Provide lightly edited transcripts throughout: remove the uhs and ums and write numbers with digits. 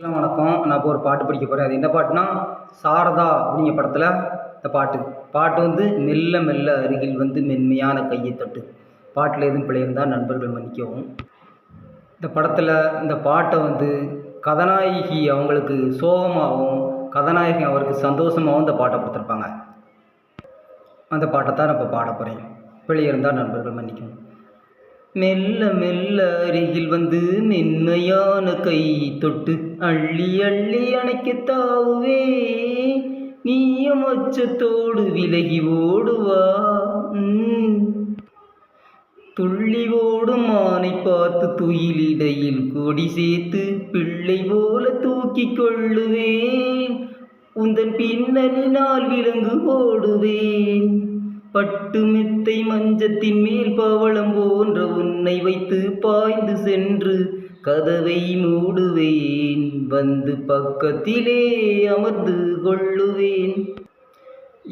வணக்கம். நான் இப்போ ஒரு பாட்டு படிக்க போகிறேன். அது என்ன பாட்டுனா, சாரதா அப்படிங்கிற படத்தில் இந்த பாட்டு வந்து மெல்ல மெல்ல அருகில் வந்து மென்மையான கையை தொட்டு. பாட்டில் எதுவும் பிழை இருந்தால் நண்பர்கள் மன்னிக்கவும். இந்த படத்தில் இந்த பாட்டை வந்து கதாநாயகி அவங்களுக்கு சோகமாகவும், கதாநாயகி அவருக்கு சந்தோஷமாகவும் இந்த பாட்டை கொடுத்துருப்பாங்க. அந்த பாட்டை தான் நான் இப்போ பாட போகிறேன். பிழை இருந்தால் நண்பர்கள் மன்னிக்கவும். மெல்ல மெல்ல அருகில் வந்து மென்மையான கை தொட்டு அள்ளி அள்ளி அணைக்க தாவுவே, நீயும் அச்சத்தோடு விலகி ஓடுவா. துள்ளி ஓடும் மானை பார்த்து துயிலிடையில் கொடி சேர்த்து பிள்ளை போல தூக்கி கொள்ளுவேன், உந்தன் பின்னலினால் விலங்கு ஓடுவேன். பட்டு மெத்தை மஞ்சத்தின் மேல் பவளம் போன்ற உன்னை வைத்து பாய்ந்து சென்று கதவை மூடுவேன், வந்து பக்கத்திலே அமர்ந்து கொள்ளுவேன்.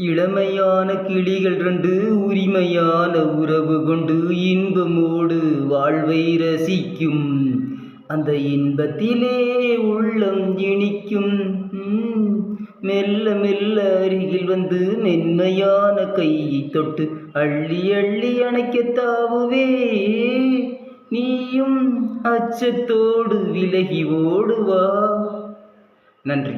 இளமையான கிளிகள் ரெண்டு உரிமையான உறவு கொண்டு இன்பமோடு வாழ்வை ரசிக்கும், அந்த இன்பத்திலே உள்ளம் இனிக்கும். மெல்ல மெல்ல அருகில் வந்து மென்மையான கையை தொட்டு அள்ளி அள்ளி அணைக்க தாவுவே, நீயும் அச்சத்தோடு விலகி ஓடுவா. நன்றி.